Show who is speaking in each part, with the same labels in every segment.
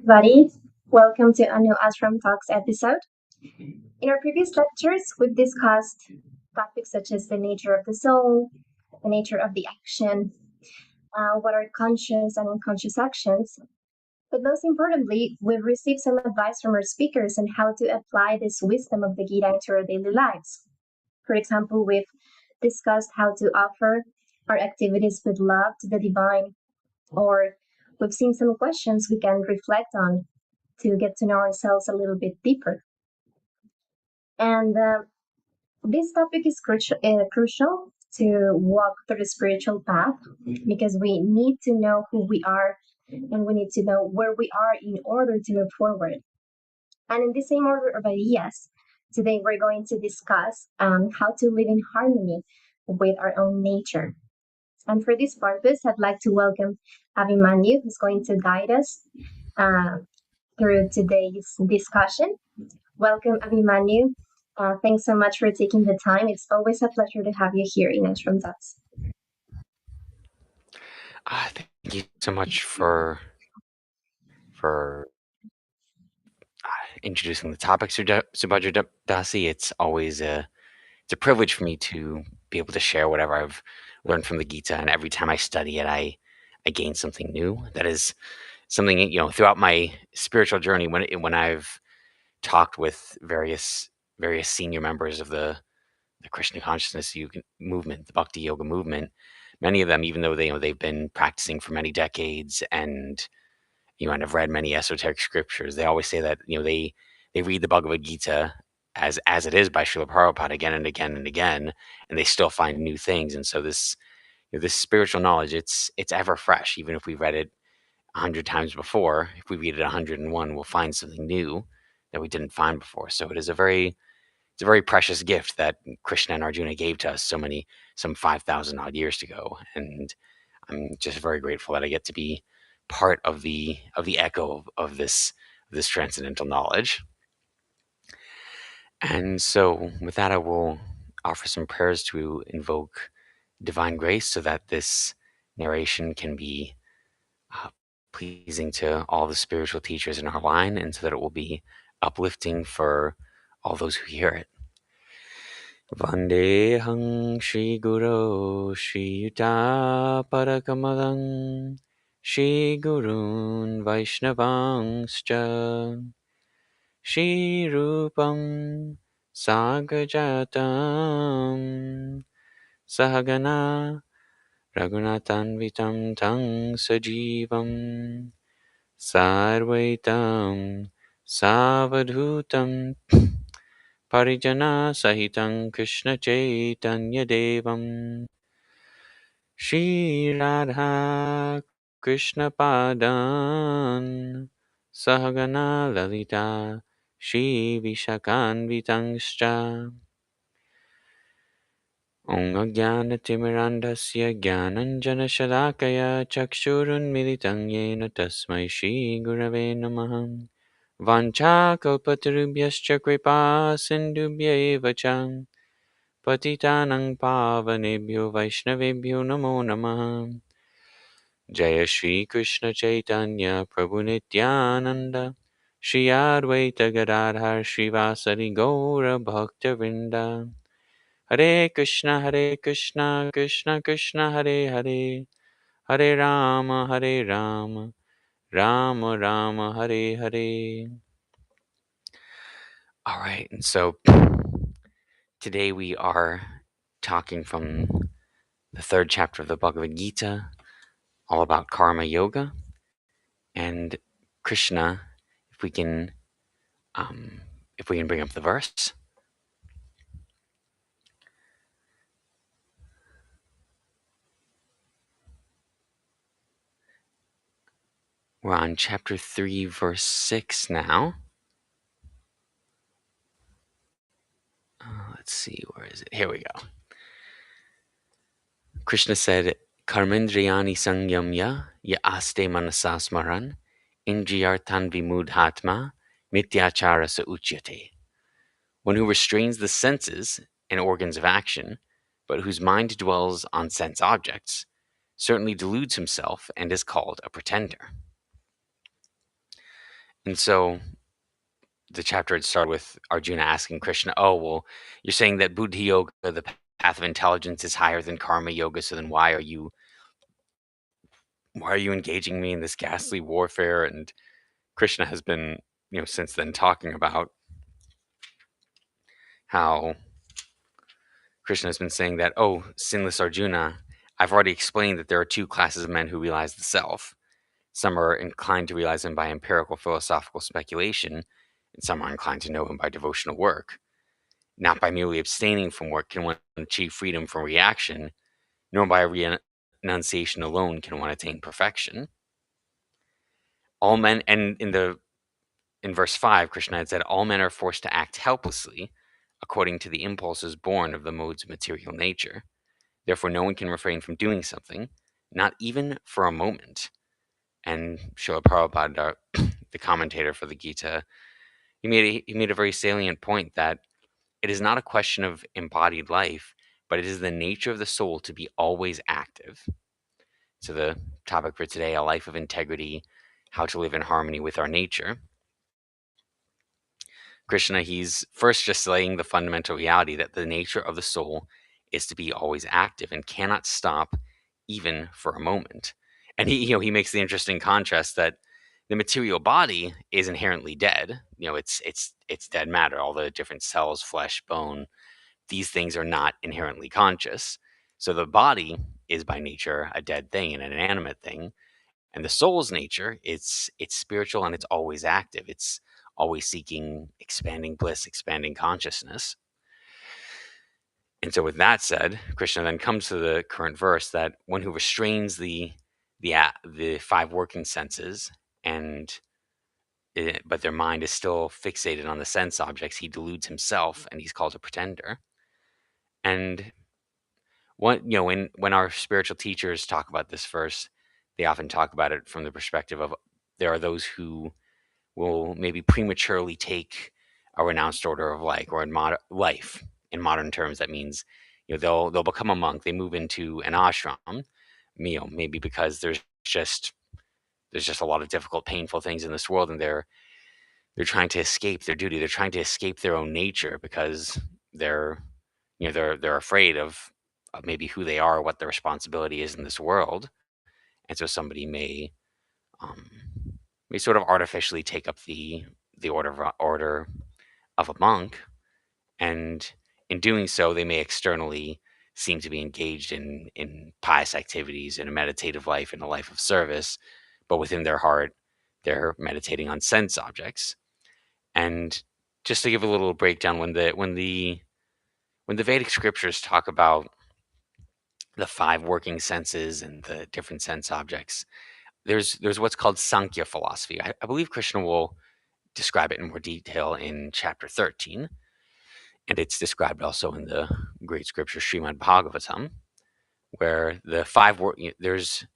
Speaker 1: everybody. Welcome to a new Ashram Talks episode. In our previous lectures, we've discussed topics such as the nature of the soul, the nature of the action, what are conscious and unconscious actions. But most importantly, we've received some advice from our speakers on how to apply this wisdom of the Gita into our daily lives. For example, we've discussed how to offer our activities with love to the divine, or we've seen some questions we can reflect on to get to know ourselves a little bit deeper. And this topic is crucial to walk through the spiritual path because we need to know who we are and we need to know where we are in order to move forward. And in the same order of ideas, today we're going to discuss how to live in harmony with our own nature. And for this purpose, I'd like to welcome Abhimanyu, who's going to guide us through today's discussion. Welcome, Abhimanyu. Thanks so much for taking the time. It's always a pleasure to have you here in Ashram Talks.
Speaker 2: Thank you so much for introducing the topic, Subhadra Dasi. It's always a privilege for me to be able to share whatever I've learned from the Gita, and every time I study it, I gain something new. That is something throughout my spiritual journey. When I've talked with various senior members of the Krishna consciousness movement, the Bhakti Yoga movement, many of them, even though they've been practicing for many decades and and have read many esoteric scriptures, they always say that they read the Bhagavad Gita as it is by Srila Prabhupada again and again and again, and they still find new things. And so this spiritual knowledge, it's ever fresh. Even if we read it 100 times before, if we read it 101, we'll find something new that we didn't find before. So it's a very precious gift that Krishna and Arjuna gave to us some 5,000 odd years ago. And I'm just very grateful that I get to be part of the echo of this transcendental knowledge. And so with that, I will offer some prayers to invoke divine grace so that this narration can be pleasing to all the spiritual teachers in our line, and so that it will be uplifting for all those who hear it. Vandeham Shri Guru Shri Yuta Parakamalam Shri Gurun Vaishnavangscha Shri Rupam Sagajatam Sahagana Raghunathanvitam Tang Sajivam Sarvaitam Savadhutam Parijana Sahitam Krishna Chaitanya Devam Shri Radha Krishna Padan Sahagana Lalita Shri Vishakanvitangscha Om Ajnana Timirandasya Gyananjana Shalakaya Chakshurun Militang Yena Tasmai Shri Gurave Namaham Vanchakalpatarubhyascha kripa sindhubhya cha patitanang pavanebhyo vaishnavebhyo namo namaha. Jaya Shri Krishna Chaitanya Prabhu Nityananda Shri Advaita Gadadhar Srivasadi Gaura Bhaktavinda. Hare Krishna Krishna Krishna Hare Hare Hare Rama Rama Rama Hare Hare. All right, and so today we are talking from the third chapter of the Bhagavad Gita, all about karma yoga. And Krishna, if we can bring up the verse. We're on chapter 3, verse 6 now. Let's see, where is it? Here we go. Krishna said, Karmendriyani sangyamya ya aste manasasmaran indriyartan vimudhatma mityachara sa uchyate. One who restrains the senses and organs of action, but whose mind dwells on sense objects, certainly deludes himself and is called a pretender. And so the chapter had started with Arjuna asking Krishna, "Oh, well, you're saying that Buddhi Yoga, the path of intelligence, is higher than Karma Yoga. So then why are you engaging me in this ghastly warfare?" And Krishna has been, since then talking about how Krishna has been saying that, "Oh, sinless Arjuna, I've already explained that there are two classes of men who realize the self. Some are inclined to realize him by empirical philosophical speculation, and some are inclined to know him by devotional work. Not by merely abstaining from work can one achieve freedom from reaction, nor by renunciation alone can one attain perfection. All men," and in verse 5, Krishna had said, "All men are forced to act helplessly, according to the impulses born of the modes of material nature. Therefore, no one can refrain from doing something, not even for a moment." And Srila Prabhupada, the commentator for the Gita, he made a very salient point that it is not a question of embodied life, but it is the nature of the soul to be always active. So the topic for today, a life of integrity, how to live in harmony with our nature. Krishna, he's first just laying the fundamental reality that the nature of the soul is to be always active and cannot stop even for a moment. And he makes the interesting contrast that the material body is inherently dead. It's dead matter. All the different cells, flesh, bone, these things are not inherently conscious. So the body is by nature a dead thing and an inanimate thing, and the soul's nature, it's spiritual and it's always active. It's always seeking expanding bliss, expanding consciousness. And so with that said, Krishna then comes to the current verse that one who restrains the five working senses and but their mind is still fixated on the sense objects, he deludes himself and he's called a pretender. And when our spiritual teachers talk about this verse, they often talk about it from the perspective of there are those who will maybe prematurely take a renounced order of life, or life in modern terms. That means they'll become a monk. They move into an ashram, maybe because there's just a lot of difficult, painful things in this world, and they're trying to escape their duty. They're trying to escape their own nature because they're they're afraid of maybe who they are, what their responsibility is in this world. And so somebody um, may sort of artificially take up the order of a monk, and in doing so, they may externally seem to be engaged in pious activities, in a meditative life, in a life of service, but within their heart, they're meditating on sense objects. And just to give a little breakdown, when the Vedic scriptures talk about the five working senses and the different sense objects, there's what's called Sankhya philosophy. I believe Krishna will describe it in more detail in chapter 13, and it's described also in the great scripture Srimad Bhagavatam, where the there's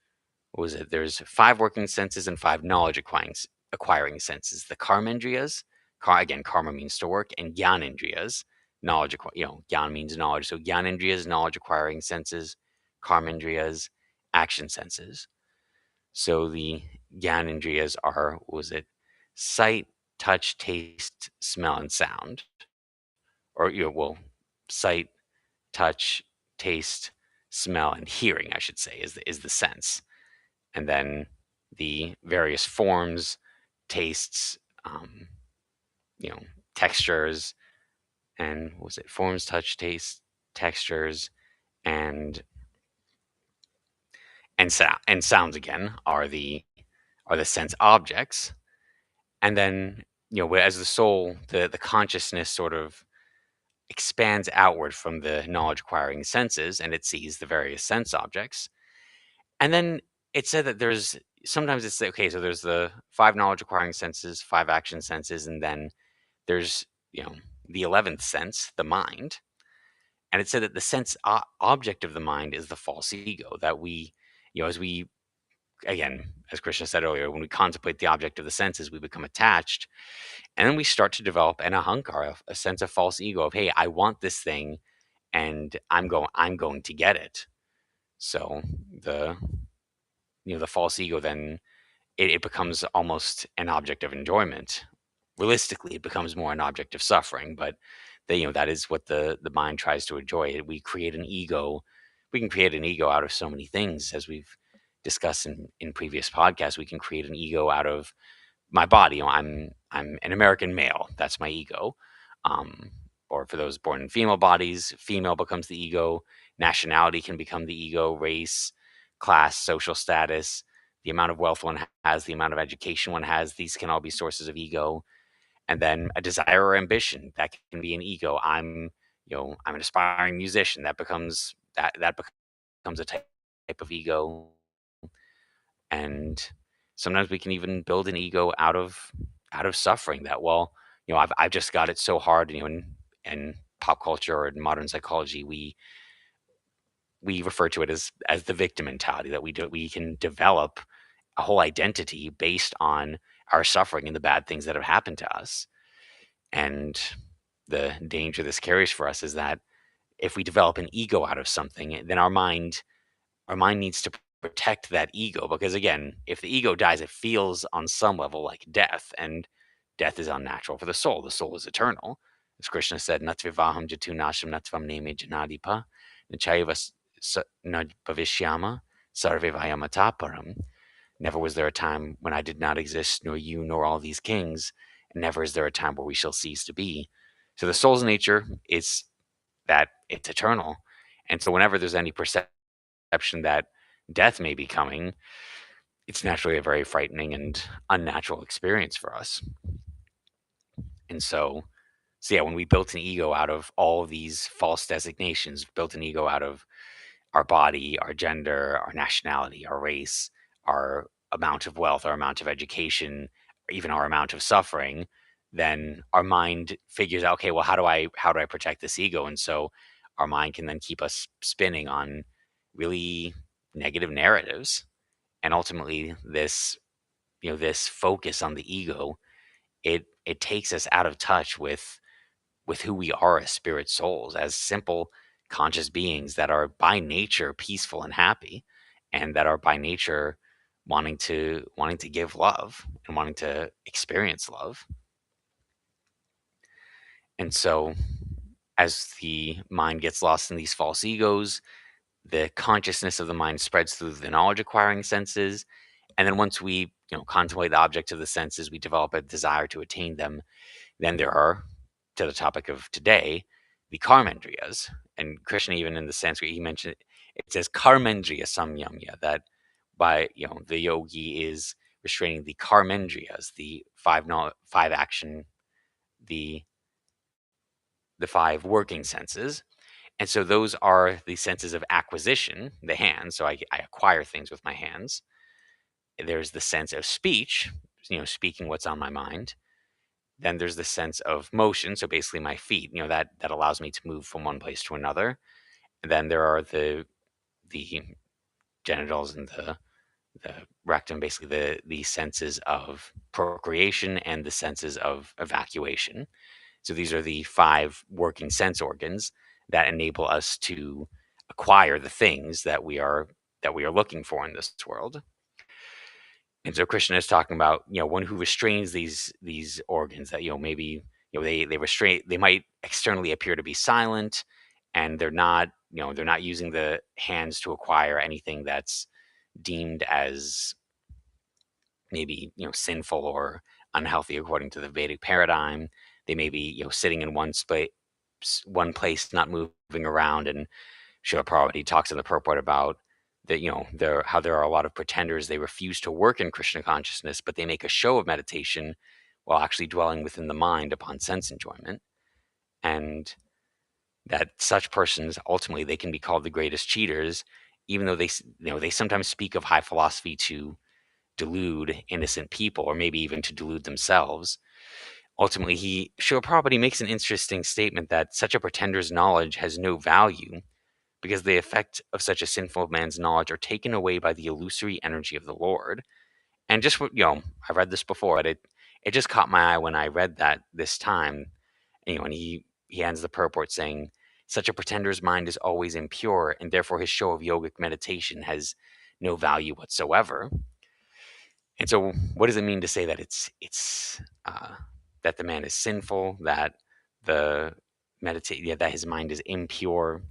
Speaker 2: what was it? There's five working senses and five knowledge acquiring senses. The karmendriyas, again, karma means to work, and gyanendriyas, gyan means knowledge. So gyanendriyas, knowledge acquiring senses, karmendriyas, action senses. So the gyanendriyas are, what was it? Sight, touch, taste, smell, and sound. Or, sight, touch, taste, smell, and hearing, I should say, is the sense. And then the various forms, tastes, um, you know, textures, and what was it? Forms, touch, taste, textures, and and sounds again are the sense objects. And then as the soul, the consciousness sort of expands outward from the knowledge acquiring senses, and it sees the various sense objects. And then it said that there's sometimes it's okay, so there's the five knowledge acquiring senses, five action senses, and then there's the 11th sense, the mind. And it said that the sense object of the mind is the false ego, that as we, again, as Krishna said earlier, when we contemplate the object of the senses, we become attached. And then we start to develop an ahankara, a sense of false ego of, hey, I want this thing and I'm going to get it. So the the false ego then it becomes almost an object of enjoyment. Realistically, it becomes more an object of suffering, but that is what the mind tries to enjoy. We create an ego. We can create an ego out of so many things, as we've discussed in previous podcasts. We can create an ego out of my body. I'm an American male. That's my ego. Um, or for those born in female bodies, female becomes the ego. Nationality can become the ego. Race, class, social status, the amount of wealth one has, the amount of education one has. These can all be sources of ego. And then a desire or ambition, that can be an ego. I'm an aspiring musician. That becomes a type of ego. And sometimes we can even build an ego out of suffering, that, well, I've just got it so hard. In pop culture or in modern psychology, we refer to it as the victim mentality, that we can develop a whole identity based on our suffering and the bad things that have happened to us. And the danger this carries for us is that if we develop an ego out of something, then our mind needs to protect that ego, because again, if the ego dies, it feels on some level like death, and death is unnatural for the soul. The soul is eternal. As Krishna said, Natvivaham jatu nasham natvam neme janadipa, nachaiva na bhavishyama sarve vayamataparam. Never was there a time when I did not exist, nor you, nor all these kings, and never is there a time where we shall cease to be. So the soul's nature is that it's eternal. And so whenever there's any perception that death may be coming, it's naturally a very frightening and unnatural experience for us. And so yeah, when we built an ego out of all of these false designations, built an ego out of our body, our gender, our nationality, our race, our amount of wealth, our amount of education, or even our amount of suffering, then our mind figures out, okay, well, how do I protect this ego? And so our mind can then keep us spinning on really negative narratives. And ultimately this focus on the ego, it takes us out of touch with who we are as spirit souls, as simple conscious beings that are by nature peaceful and happy, and that are by nature wanting to give love and wanting to experience love. And so as the mind gets lost in these false egos, the consciousness of the mind spreads through the knowledge acquiring senses. And then once we contemplate the object of the senses, we develop a desire to attain them. Then there are, to the topic of today, the karmendriyas. And Krishna, even in the Sanskrit, he mentioned it says karmendriya samyamya, that by the yogi is restraining the karmendriyas, the five action, the the five working senses. And so those are the senses of acquisition, the hands. So I acquire things with my hands. There's the sense of speech, speaking what's on my mind. Then there's the sense of motion, so basically my feet, that allows me to move from one place to another. And then there are the genitals and the rectum, basically the senses of procreation and the senses of evacuation. So these are the five working sense organs that enable us to acquire the things that we are looking for in this world. And so Krishna is talking about, one who restrains these organs, that, maybe, they restrain, they might externally appear to be silent, and they're not using the hands to acquire anything that's deemed as maybe, sinful or unhealthy according to the Vedic paradigm. They may be, sitting in one place, not moving around. And Srila Prabhupada talks in the purport about that, how there are a lot of pretenders. They refuse to work in Krishna consciousness, but they make a show of meditation while actually dwelling within the mind upon sense enjoyment. And that such persons, ultimately, they can be called the greatest cheaters, even though they sometimes speak of high philosophy to delude innocent people, or maybe even to delude themselves. Ultimately, Srila Prabhupada makes an interesting statement that such a pretender's knowledge has no value, because the effect of such a sinful man's knowledge are taken away by the illusory energy of the Lord. And just I've read this before, but it just caught my eye when I read that this time. And he ends the purport saying, "Such a pretender's mind is always impure, and therefore his show of yogic meditation has no value whatsoever." And so, what does it mean to say that it's that the man is sinful, that the that his mind is impure?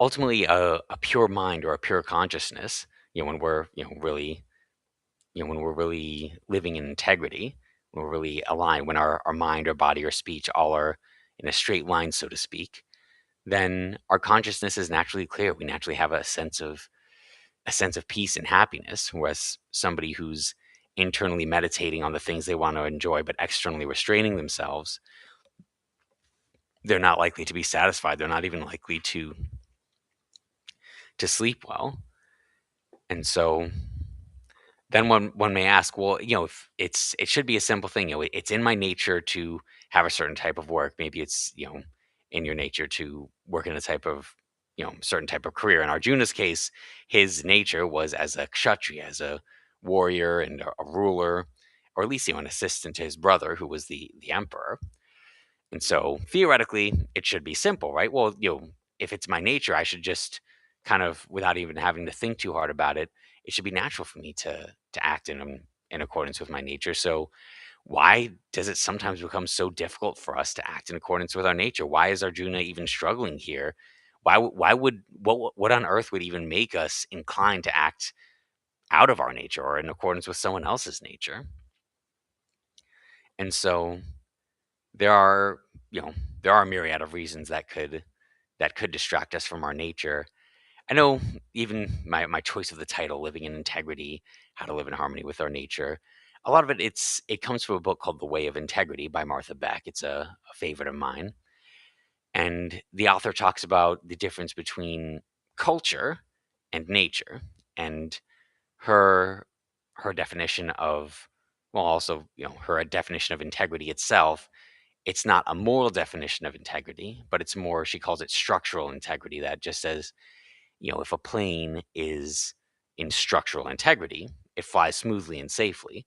Speaker 2: Ultimately, a pure mind or a pure consciousness, when we're really when we're really living in integrity, when we're really aligned, when our mind, our body, our speech all are in a straight line, so to speak, then our consciousness is naturally clear. We naturally have a sense of peace and happiness. Whereas somebody who's internally meditating on the things they want to enjoy, but externally restraining themselves, they're not likely to be satisfied. They're not even likely to sleep well. And so then one may ask, well, if it should be a simple thing. It's in my nature to have a certain type of work. Maybe it's in your nature to work in a type of certain type of career. In Arjuna's case, his nature was as a kshatriya, as a warrior and a ruler, or at least an assistant to his brother, who was the emperor. And so theoretically, it should be simple, right? Well, if it's my nature, I should just kind of, without even having to think too hard about it, it should be natural for me to act in accordance with my nature. So why does it sometimes become so difficult for us to act in accordance with our nature? Why is Arjuna even struggling here? Why would what on earth would even make us inclined to act out of our nature or in accordance with someone else's nature? And so there are you know there are a myriad of reasons that could distract us from our nature. I know even my choice of the title, Living in Integrity, How to Live in Harmony with Our Nature, a lot of it comes from a book called The Way of Integrity by Martha Beck. It's a favorite of mine. And the author talks about the difference between culture and nature. And her her definition of well, also, her definition of integrity itself, it's not a moral definition of integrity, but it's more, she calls it structural integrity, that just says, if a plane is in structural integrity, it flies smoothly and safely.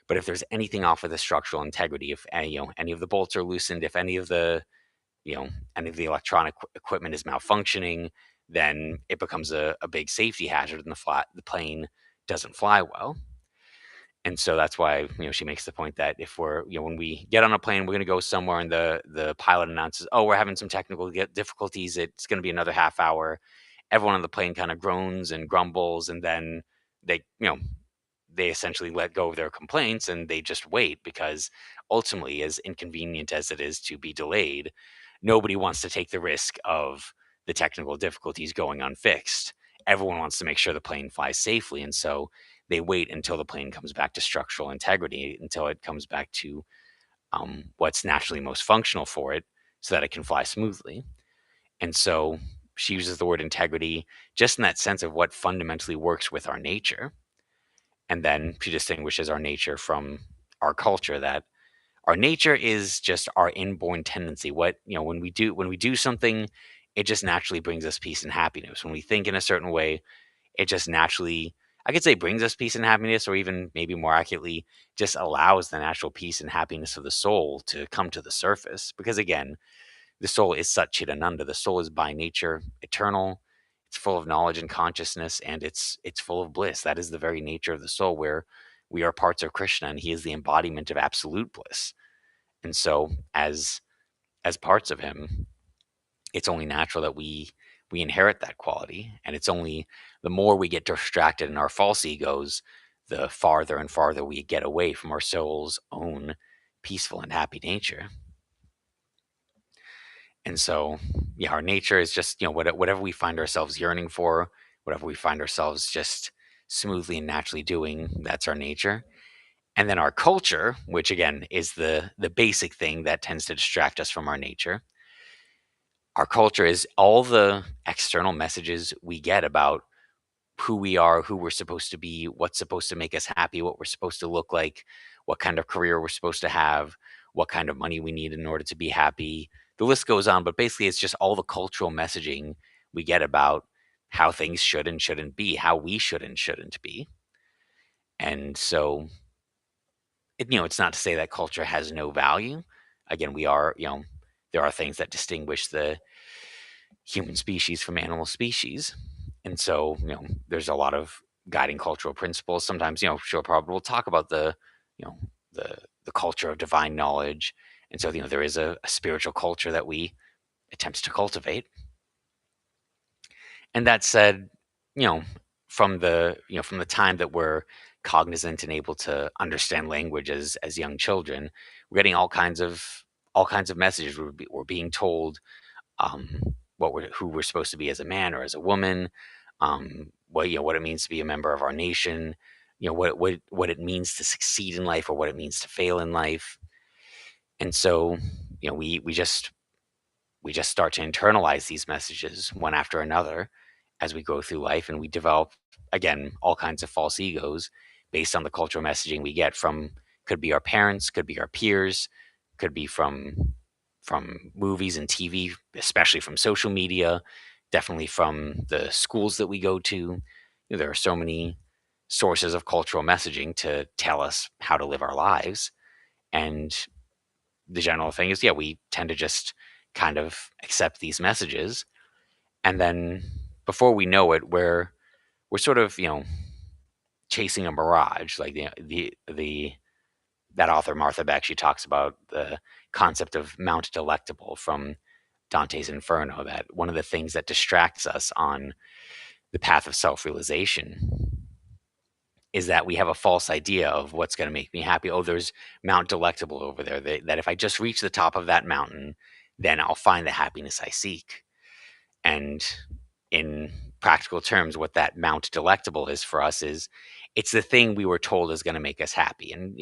Speaker 2: But if there's anything off of the structural integrity, if any of the bolts are loosened, if you know any of the electronic equipment is malfunctioning, then it becomes a big safety hazard, and the plane doesn't fly well. And so that's why she makes the point that if we're when we get on a plane, we're going to go somewhere, and the pilot announces, oh, we're having some technical difficulties, it's going to be another half hour. Everyone on the plane kind of groans and grumbles, and then they they essentially let go of their complaints, and they just wait, because ultimately, as inconvenient as it is to be delayed, nobody wants to take the risk of the technical difficulties going unfixed. Everyone wants to make sure the plane flies safely, and so they wait until the plane comes back to structural integrity, until it comes back to what's naturally most functional for it, so that it can fly smoothly. And so she uses the word integrity just in that sense of what fundamentally works with our nature. And then she distinguishes our nature from our culture, that our nature is just our inborn tendency. What, when we do something, it just naturally brings us peace and happiness. When we think in a certain way, it just naturally, I could say, brings us peace and happiness, or even maybe more accurately, just allows the natural peace and happiness of the soul to come to the surface. Because again, the soul is Satchidananda. The soul is by nature eternal. It's full of knowledge and consciousness, and it's full of bliss. That is the very nature of the soul, where we are parts of Krishna, and he is the embodiment of absolute bliss. And so, as parts of him, it's only natural that we inherit that quality. And it's only the more we get distracted in our false egos, the farther and farther we get away from our soul's own peaceful and happy nature. And so, yeah, our nature is just, whatever we find ourselves yearning for, whatever we find ourselves just smoothly and naturally doing, that's our nature. And then our culture, which again is the basic thing that tends to distract us from our nature. Our culture is all the external messages we get about who we are, who we're supposed to be, what's supposed to make us happy, what we're supposed to look like, what kind of career we're supposed to have, what kind of money we need in order to be happy. The list goes on, but basically it's just all the cultural messaging we get about how things should and shouldn't be, how we should and shouldn't be. And so, it's not to say that culture has no value. Again, there are things that distinguish the human species from animal species. And so, there's a lot of guiding cultural principles. Sometimes, Srila Prabhupada will talk about you know, the culture of divine knowledge. And so, there is a spiritual culture that we attempt to cultivate. And that said, you know, from the time that we're cognizant and able to understand language as young children, we're getting all kinds of messages. We're being told who we're supposed to be as a man or as a woman, what it means to be a member of our nation, what it means to succeed in life or what it means to fail in life. And so, we just start to internalize these messages one after another as we go through life, and we develop, again, all kinds of false egos based on the cultural messaging we get from, could be our parents, could be our peers, could be from movies and TV, especially from social media, definitely from the schools that we go to. There are so many sources of cultural messaging to tell us how to live our lives. And the general thing is, yeah, we tend to just kind of accept these messages, and then before we know it, we're sort of, chasing a mirage. Like the that author Martha Beck, she talks about the concept of Mount Delectable from Dante's Inferno, that one of the things that distracts us on the path of self-realization is that we have a false idea of what's going to make me happy. Oh, there's Mount Delectable over there. That if I just reach the top of that mountain, then I'll find the happiness I seek. And in practical terms, what that Mount Delectable is for us is, it's the thing we were told is going to make us happy. And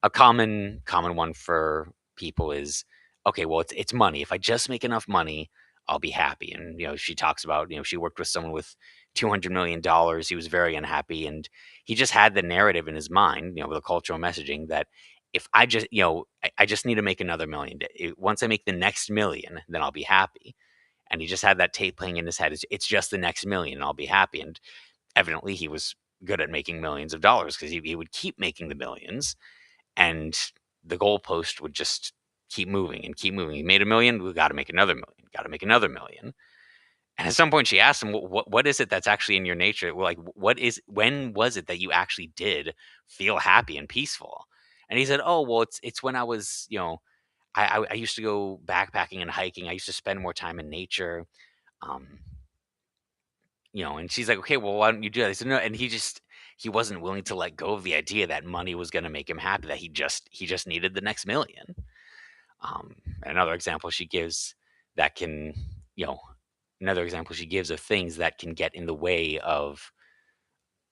Speaker 2: a common one for people is, okay, well, it's money. If I just make enough money, I'll be happy. And she talks about, she worked with someone with $200 million. He was very unhappy, and he just had the narrative in his mind, with the cultural messaging that, if I just, I just need to make another million. Once I make the next million, then I'll be happy. And he just had that tape playing in his head. It's just the next million, and I'll be happy. And evidently, he was good at making millions of dollars, because he would keep making the millions, and the goalpost would just keep moving and keep moving. He made a million. We got to make another million. Got to make another million. And at some point, she asked him, what is it that's actually in your nature? Well, like, when was it that you actually did feel happy and peaceful? And he said, oh, well, it's when I was, I used to go backpacking and hiking. I used to spend more time in nature. Um, and she's like, okay, well, why don't you do that? I said, no. And he wasn't willing to let go of the idea that money was going to make him happy, that he just needed the next million. Another example she gives that can, you know, another example she gives of things that can get in the way of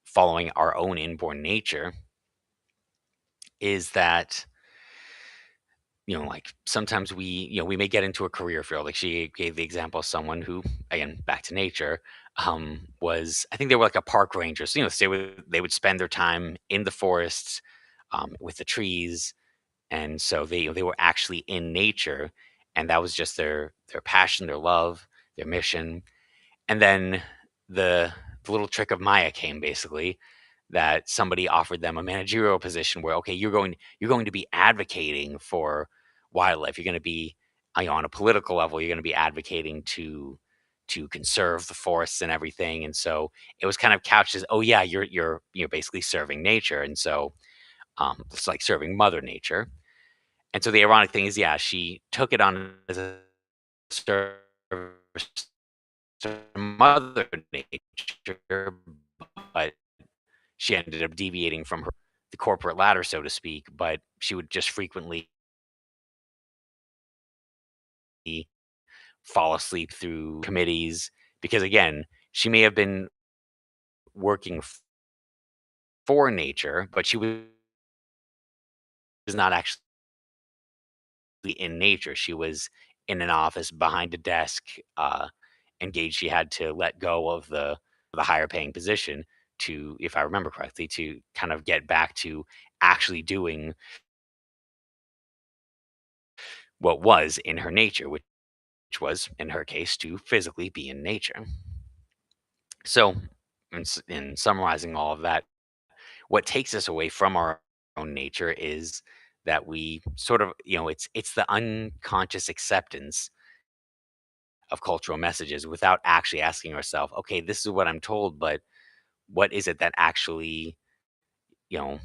Speaker 2: following our own inborn nature is that, like sometimes we may get into a career field. Like she gave the example of someone who, again, back to nature, was, I think they were like a park ranger. So, they would spend their time in the forests, with the trees. And so they were actually in nature, and that was just their passion, their love, their mission. And then the little trick of Maya came, basically, that somebody offered them a managerial position where, okay, you're going to be advocating for wildlife. You're going to be, on a political level, you're going to be advocating to conserve the forests and everything. And so it was kind of couched as, oh yeah, you're basically serving nature. And so it's like serving Mother Nature. And so the ironic thing is, yeah, she took it on as a service to Mother Nature, but she ended up deviating from the corporate ladder, so to speak. But she would just frequently fall asleep through committees because, again, she may have been working for nature, but she was not actually in nature. She was in an office behind a desk, engaged. She had to let go of the higher paying position to, if I remember correctly, to kind of get back to actually doing what was in her nature, which was, in her case, to physically be in nature. So, in summarizing all of that, what takes us away from our own nature is that we sort of, it's the unconscious acceptance of cultural messages without actually asking ourselves, okay, this is what I'm told, but what is it that actually, you know,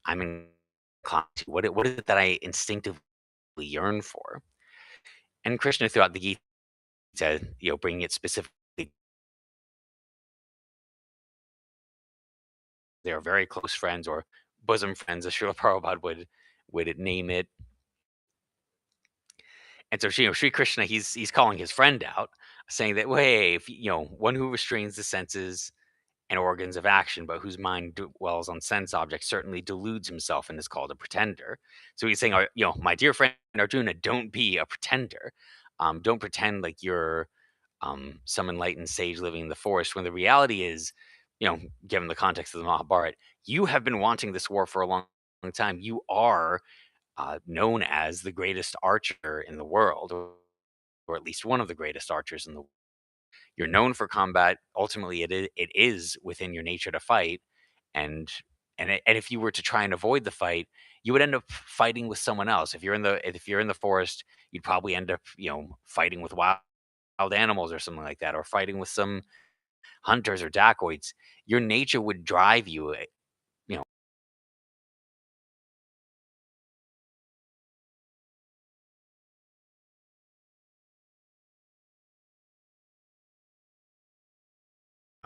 Speaker 2: I'm inclined to? What is it that I instinctively yearn for? And Krishna throughout the Gita, bringing it specifically, they are very close friends or bosom friends, as Srila Prabhupada would name it. And so, Sri Krishna, he's calling his friend out, saying that, well, hey, if one who restrains the senses and organs of action, but whose mind dwells on sense objects, certainly deludes himself and is called a pretender. So he's saying, my dear friend Arjuna, don't be a pretender. Don't pretend like you're some enlightened sage living in the forest, when the reality is, given the context of the Mahabharata, you have been wanting this war for a long time. You are known as the greatest archer in the world, or at least one of the greatest archers in the world. You're known for combat. Ultimately, it is within your nature to fight, and and if you were to try and avoid the fight, you would end up fighting with someone else. If you're in the forest, you'd probably end up fighting with wild animals or something like that, or fighting with some hunters or dacoits. Your nature would drive you. You know.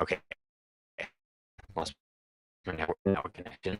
Speaker 2: Okay, lost my network connection.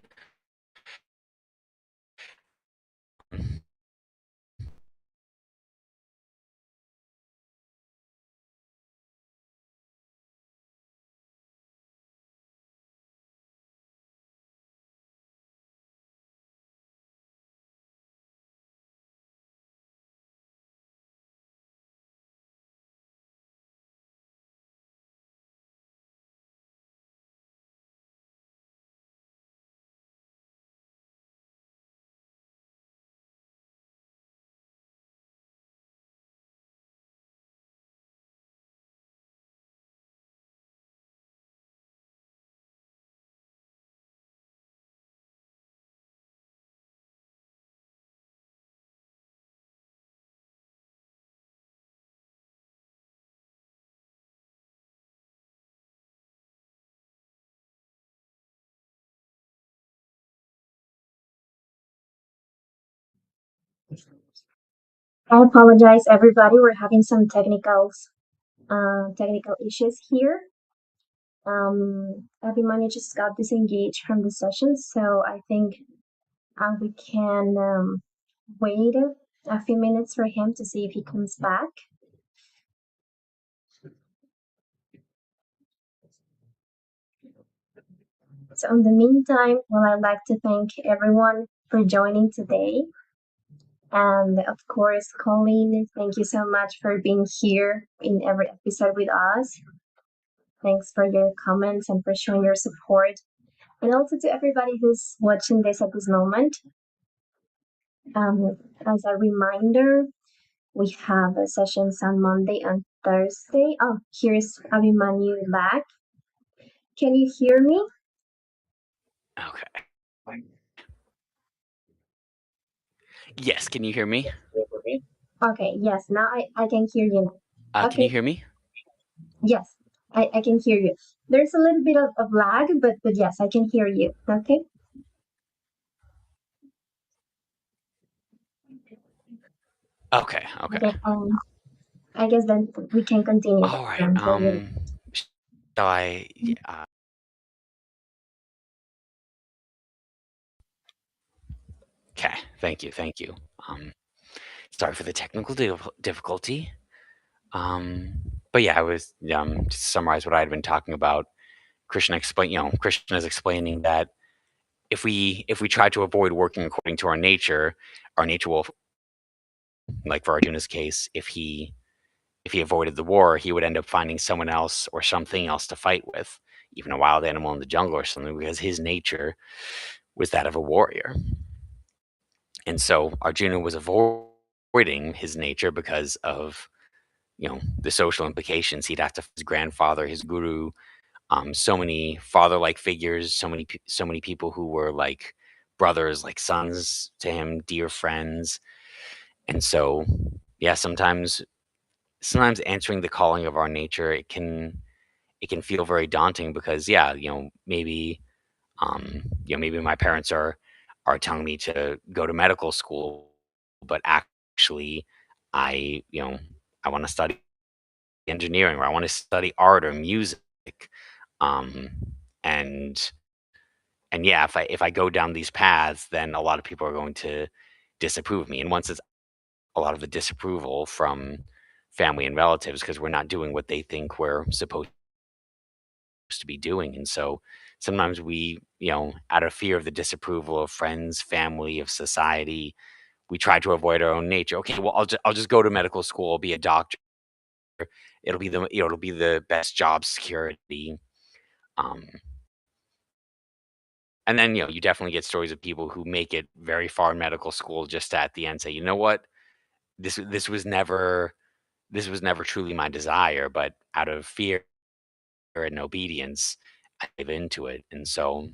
Speaker 1: I apologize, everybody. We're having some technical issues here. Abhimanyu just got disengaged from the session, so I think we can wait a few minutes for him to see if he comes back. So in the meantime, well, I'd like to thank everyone for joining today. And of course, Colleen, thank you so much for being here in every episode with us. Thanks for your comments and for showing your support. And also to everybody who's watching this at this moment. As a reminder, we have sessions on Monday and Thursday. Oh, here's Abhimanyu back. Can you hear me?
Speaker 2: Okay. Yes. Can you hear me?
Speaker 1: Okay, yes, now I can hear you.
Speaker 2: Can you
Speaker 1: Okay,
Speaker 2: hear me?
Speaker 1: yes, I can hear you. There's a little bit of lag, but yes, I can hear you. Okay.
Speaker 2: Okay. Okay.
Speaker 1: Okay. I guess then we can continue
Speaker 2: All right.
Speaker 1: then.
Speaker 2: Shall I? Okay. Thank you. Thank you. Sorry for the technical difficulty. Um, but yeah, I was to summarize what I had been talking about. Krishna is explaining that if we try to avoid working according to our nature will, like for Arjuna's case, if he avoided the war, he would end up finding someone else or something else to fight with, even a wild animal in the jungle or something, because his nature was that of a warrior. And so Arjuna was avoiding his nature because of the social implications. He'd have to his grandfather, his guru, so many father-like figures, so many people who were like brothers, like sons to him, dear friends. And so, yeah, sometimes answering the calling of our nature, it can feel very daunting because yeah, maybe my parents are telling me to go to medical school, but actually I, I want to study engineering or I want to study art or music. Um, and and yeah, if I go down these paths, then a lot of people are going to disapprove of me. And once it's a lot of the disapproval from family and relatives because we're not doing what they think we're supposed to be doing. And so sometimes we, out of fear of the disapproval of friends, family, of society, we try to avoid our own nature. Okay, well, I'll just go to medical school, be a doctor. It'll be the best job security. Um, and then you definitely get stories of people who make it very far in medical school just to at the end say, you know what, this was never truly my desire, but out of fear and obedience, I gave into it. And so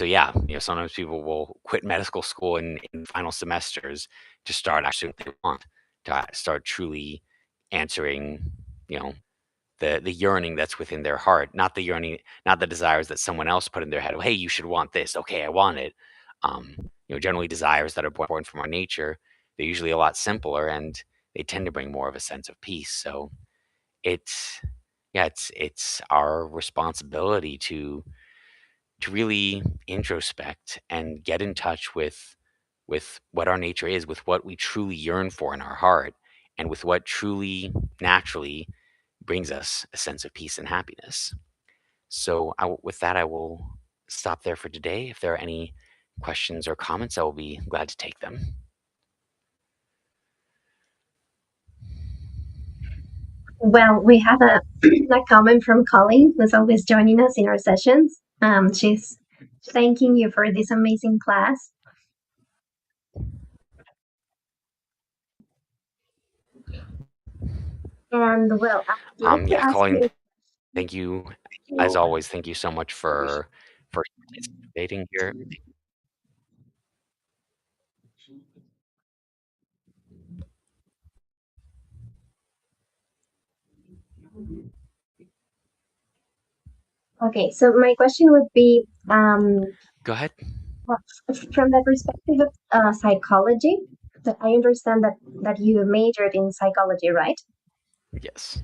Speaker 2: yeah, sometimes people will quit medical school in final semesters to start actually what they want, to start truly answering, you know, the yearning that's within their heart, not the yearning, not the desires that someone else put in their head. Oh, hey, you should want this. Okay, I want it. Um, Generally desires that are born from our nature, they're usually a lot simpler and they tend to bring more of a sense of peace. So it's yeah, it's our responsibility to really introspect and get in touch with what our nature is, with what we truly yearn for in our heart, and with what truly naturally brings us a sense of peace and happiness. So, with that, I will stop there for today. If there are any questions or comments, I will be glad to take them.
Speaker 1: Well, we have a comment from Colleen, who's always joining us in our sessions. She's thanking you for this amazing class. And well, I'd like to
Speaker 2: Yeah,
Speaker 1: ask
Speaker 2: Colleen,
Speaker 1: you.
Speaker 2: thank you as always. Thank you so much for participating here.
Speaker 1: Okay, so my question would be,
Speaker 2: Go ahead.
Speaker 1: from the perspective of psychology. So I understand that you majored in psychology, right?
Speaker 2: Yes.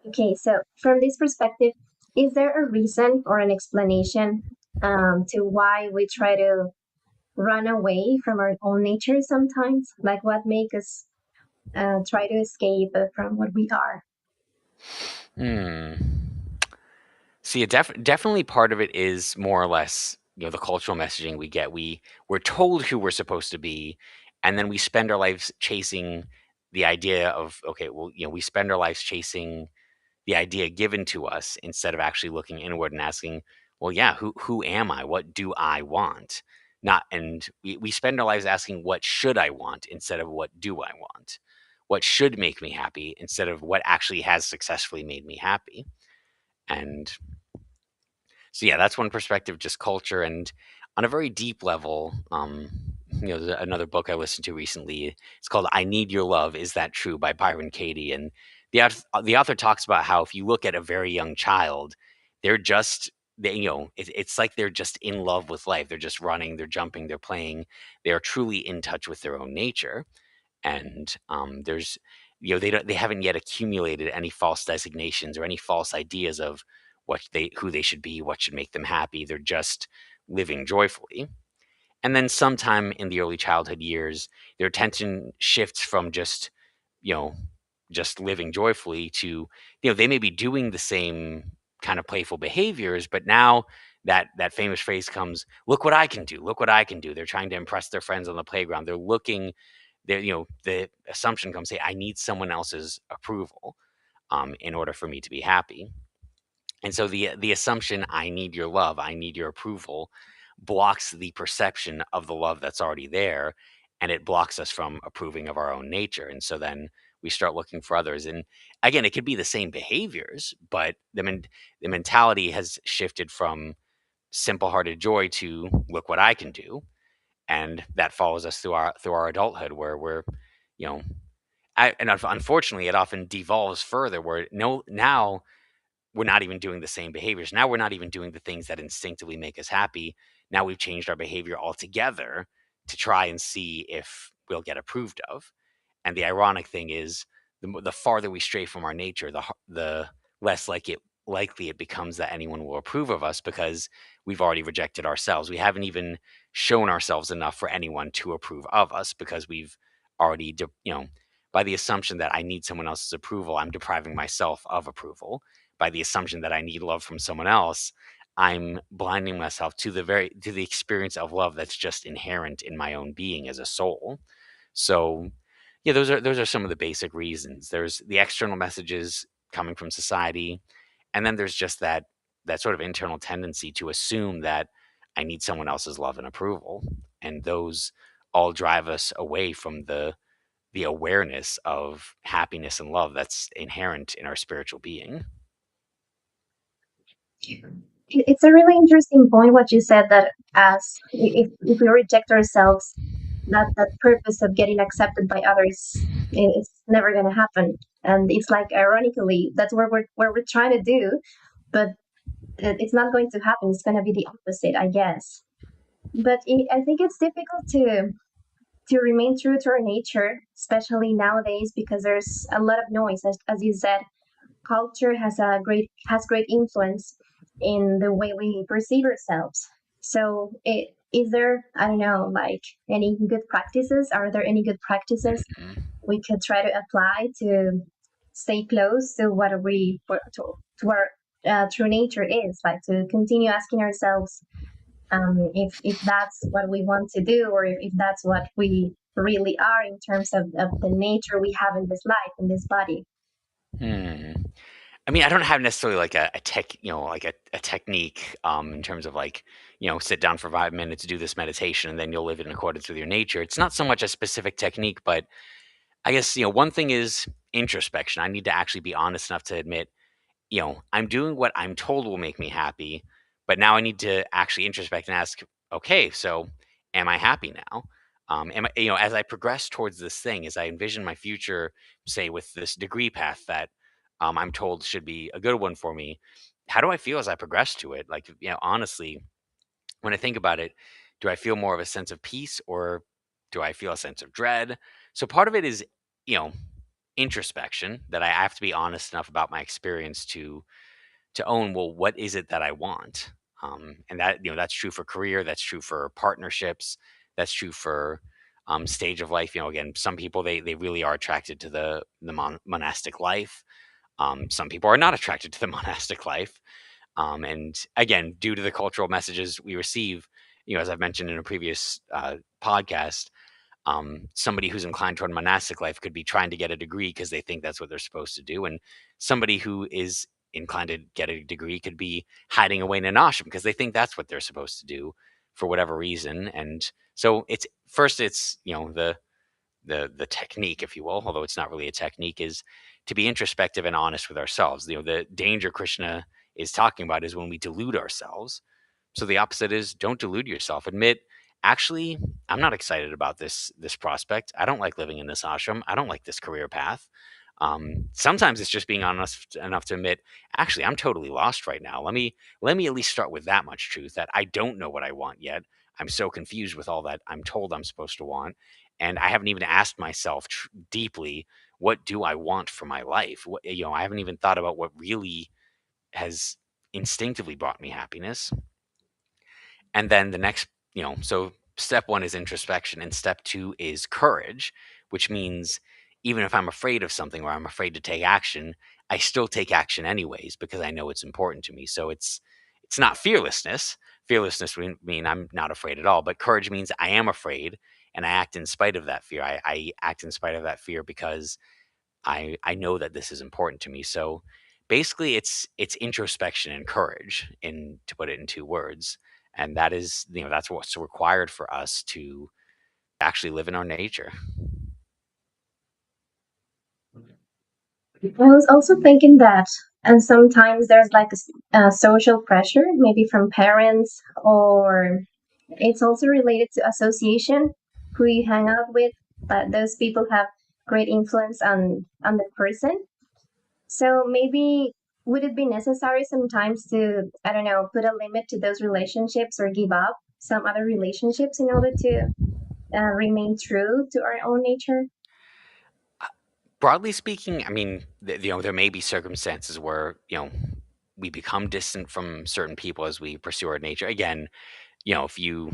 Speaker 1: Okay, so from this perspective, is there a reason or an explanation to why we try to run away from our own nature sometimes? Like what make us try to escape from what we are?
Speaker 2: Hmm. See, definitely part of it is more or less, the cultural messaging we get. We're told who we're supposed to be, and then we spend our lives chasing the idea of, okay, well, we spend our lives chasing the idea given to us instead of actually looking inward and asking, well, yeah, who am I? What do I want? Not and we spend our lives asking what should I want instead of what do I want? What should make me happy instead of what actually has successfully made me happy? And so yeah, that's one perspective, just culture. And on a very deep level, another book I listened to recently, it's called "I Need Your Love, Is That True" by Byron Katie. And the author talks about how if you look at a very young child, they're just it's like they're just in love with life. They're just running, they're jumping, they're playing. They are truly in touch with their own nature. And there's they haven't yet accumulated any false designations or any false ideas of who they should be, what should make them happy. They're just living joyfully. And then sometime in the early childhood years, their attention shifts from you know just living joyfully to, they may be doing the same kind of playful behaviors, but now that famous phrase comes, look what I can do, look what I can do. They're trying to impress their friends on the playground. They're looking, the assumption comes, hey, I need someone else's approval in order for me to be happy. And so the assumption, I need your love, I need your approval, blocks the perception of the love that's already there, and it blocks us from approving of our own nature. And so then we start looking for others. And again, it could be the same behaviors, but the mentality has shifted from simple-hearted joy to look what I can do, and that follows us through our adulthood, where we're, you know, and unfortunately, it often devolves further where no now we're not even doing the same behaviors. Now we're not even doing the things that instinctively make us happy. Now we've changed our behavior altogether to try and see if we'll get approved of. And the ironic thing is, the farther we stray from our nature, the less likely it becomes that anyone will approve of us because we've already rejected ourselves. We haven't even shown ourselves enough for anyone to approve of us because we've already, by the assumption that I need someone else's approval, I'm depriving myself of approval. By the assumption that I need love from someone else, I'm blinding myself to the experience of love that's just inherent in my own being as a soul. So, yeah, those are some of the basic reasons. There's the external messages coming from society, and then there's just that sort of internal tendency to assume that I need someone else's love and approval, and those all drive us away from the awareness of happiness and love that's inherent in our spiritual being.
Speaker 1: It's a really interesting point what you said, that as if we reject ourselves, that purpose of getting accepted by others, it's never going to happen. And it's like, ironically, that's where we're trying to do, but it's not going to happen. It's going to be the opposite, I guess. But I think it's difficult to remain true to our nature, especially nowadays, because there's a lot of noise. As you said, culture has great influence in the way we perceive ourselves. So, is there, I don't know, like, any good practices? Are there any good practices
Speaker 2: Mhm.
Speaker 1: we could try to apply to stay close to to our true nature is, like, to continue asking ourselves, if that's what we want to do, or if that's what we really are in terms of the nature we have in this life, in this body.
Speaker 2: Hmm. I mean, I don't have necessarily like a tech, like a technique in terms of like, sit down for 5 minutes, do this meditation, and then you'll live in accordance with your nature. It's not so much a specific technique, but I guess, one thing is introspection. I need to actually be honest enough to admit, I'm doing what I'm told will make me happy, but now I need to actually introspect and ask, okay, so am I happy now? As I progress towards this thing, as I envision my future, say with this degree path that I'm told should be a good one for me, how do I feel as I progress to it? Like, honestly, when I think about it, do I feel more of a sense of peace or do I feel a sense of dread? So part of it is, you know, introspection that I have to be honest enough about my experience to own, well, what is it that I want? And that, that's true for career, that's true for partnerships, that's true for stage of life. Again, some people they really are attracted to the monastic life. Some people are not attracted to the monastic life. And again, due to the cultural messages we receive, as I've mentioned in a previous podcast, somebody who's inclined toward monastic life could be trying to get a degree because they think that's what they're supposed to do, and somebody who is inclined to get a degree could be hiding away in an ashram because they think that's what they're supposed to do for whatever reason. And so it's the technique, if you will, although it's not really a technique, is to be introspective and honest with ourselves. The danger Krishna is talking about is when we delude ourselves. So the opposite is don't delude yourself. Admit, actually, I'm not excited about this prospect. I don't like living in this ashram. I don't like this career path. Sometimes it's just being honest enough to admit, actually, I'm totally lost right now. Let me at least start with that much truth that I don't know what I want yet. I'm so confused with all that I'm told I'm supposed to want, and I haven't even asked myself deeply, what do I want for my life? I haven't even thought about what really has instinctively brought me happiness. And then the next, so step one is introspection, and step two is courage, which means even if I'm afraid of something or I'm afraid to take action, I still take action anyways because I know it's important to me. So it's not fearlessness. Fearlessness would mean I'm not afraid at all, but courage means I am afraid and I act in spite of that fear. I act in spite of that fear because I know that this is important to me. So basically it's introspection and courage, in to put it in two words. And that is, that's what's required for us to actually live in our nature.
Speaker 1: I was also thinking that, and sometimes there's like a social pressure, maybe from parents, or it's also related to association, who you hang out with. But those people have great influence on the person. So maybe would it be necessary sometimes to, I don't know, put a limit to those relationships or give up some other relationships in order to remain true to our own nature?
Speaker 2: Broadly speaking, I mean, there may be circumstances where we become distant from certain people as we pursue our nature. Again, if you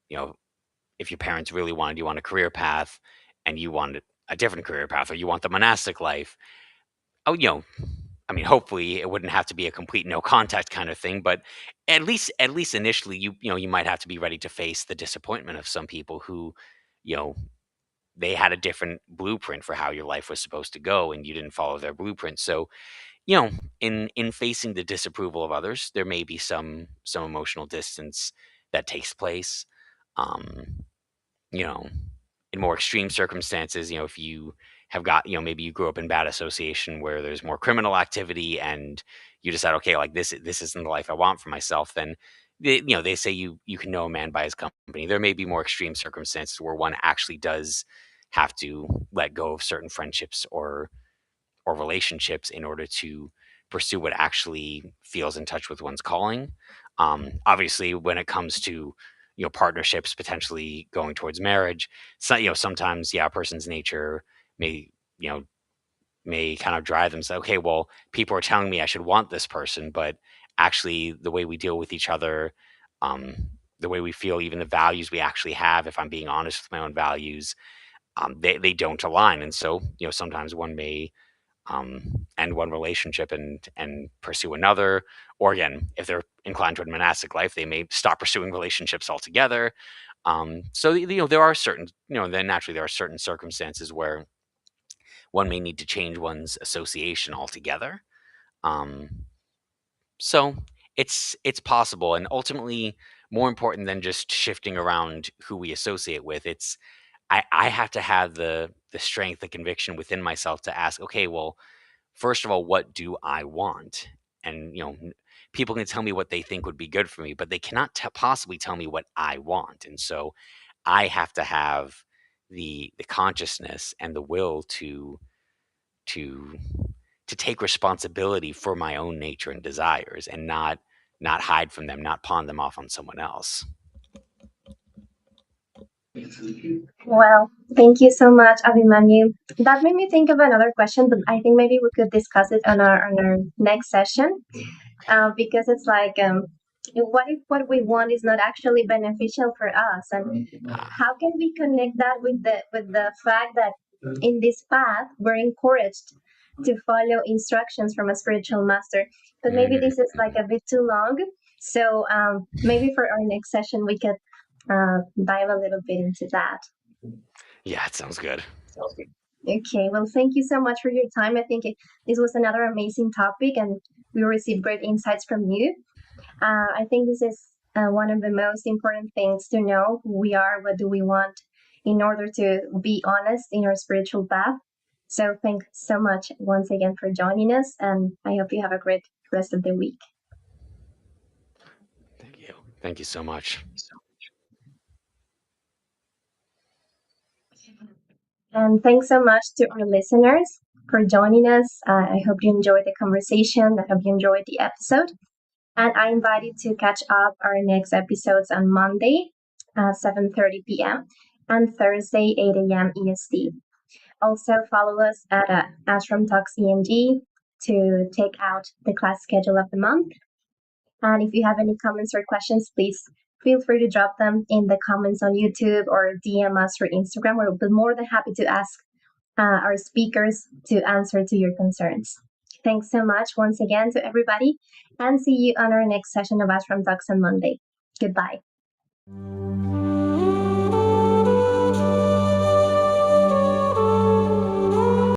Speaker 2: know, if your parents really wanted you on a career path and you wanted a different career path, or you want the monastic life, oh, I mean, hopefully it wouldn't have to be a complete no contact kind of thing, but at least initially, you might have to be ready to face the disappointment of some people who, you know, they had a different blueprint for how your life was supposed to go, and you didn't follow their blueprint. So, in facing the disapproval of others, there may be some emotional distance that takes place. Um, you know, in more extreme circumstances, if you have got, maybe you grew up in bad association where there's more criminal activity and you decide, okay, like this isn't the life I want for myself, then they say you can know a man by his company. There may be more extreme circumstances where one actually does have to let go of certain friendships or relationships in order to pursue what actually feels in touch with one's calling. Obviously, when it comes to partnerships, potentially going towards marriage, so sometimes a person's nature may you know may kind of drive them. Say, okay, well, people are telling me I should want this person, but actually, the way we deal with each other, um, the way we feel, even the values we actually have, if I'm being honest with my own values, they don't align, and so sometimes one may end one relationship and pursue another. Or again, if they're inclined toward monastic life, they may stop pursuing relationships altogether. So there are certain then naturally there are certain circumstances where one may need to change one's association altogether. Um, so it's possible, and ultimately more important than just shifting around who we associate with. It's I have to have the strength, the conviction within myself to ask, okay, well, first of all, what do I want? And people can tell me what they think would be good for me, but they cannot possibly tell me what I want. And so I have to have the consciousness and the will to to take responsibility for my own nature and desires, and not hide from them, not pawn them off on someone else.
Speaker 1: Well, thank you so much, Abhimanyu. That made me think of another question, but I think maybe we could discuss it on our next session. Because it's like, what if what we want is not actually beneficial for us, and
Speaker 2: Ah,
Speaker 1: how can we connect that with the fact that in this path we're encouraged to follow instructions from a spiritual master? But maybe
Speaker 2: mm,
Speaker 1: this is like a bit too long, so maybe for our next session we could dive a little bit into that.
Speaker 2: yeah, it sounds good.
Speaker 1: Okay, well, thank you so much for your time. I think this was another amazing topic, and we received great insights from you. I think this is one of the most important things to know who we are, what do we want, in order to be honest in our spiritual path. So, thanks so much once again for joining us, and I hope you have a great rest of the week.
Speaker 2: Thank you so much.
Speaker 1: And thanks so much to our listeners for joining us. I hope you enjoyed the conversation. I hope you enjoyed the episode. And I invite you to catch up our next episodes on Monday, 7:30 p.m. and Thursday, 8 a.m. EST. Also, follow us at Ashram Talks ENG to take out the class schedule of the month. And if you have any comments or questions, please feel free to drop them in the comments on YouTube or DM us or Instagram. We'll be more than happy to ask our speakers to answer to your concerns. Thanks so much once again to everybody, and see you on our next session of Ashram Talks on Monday. Goodbye.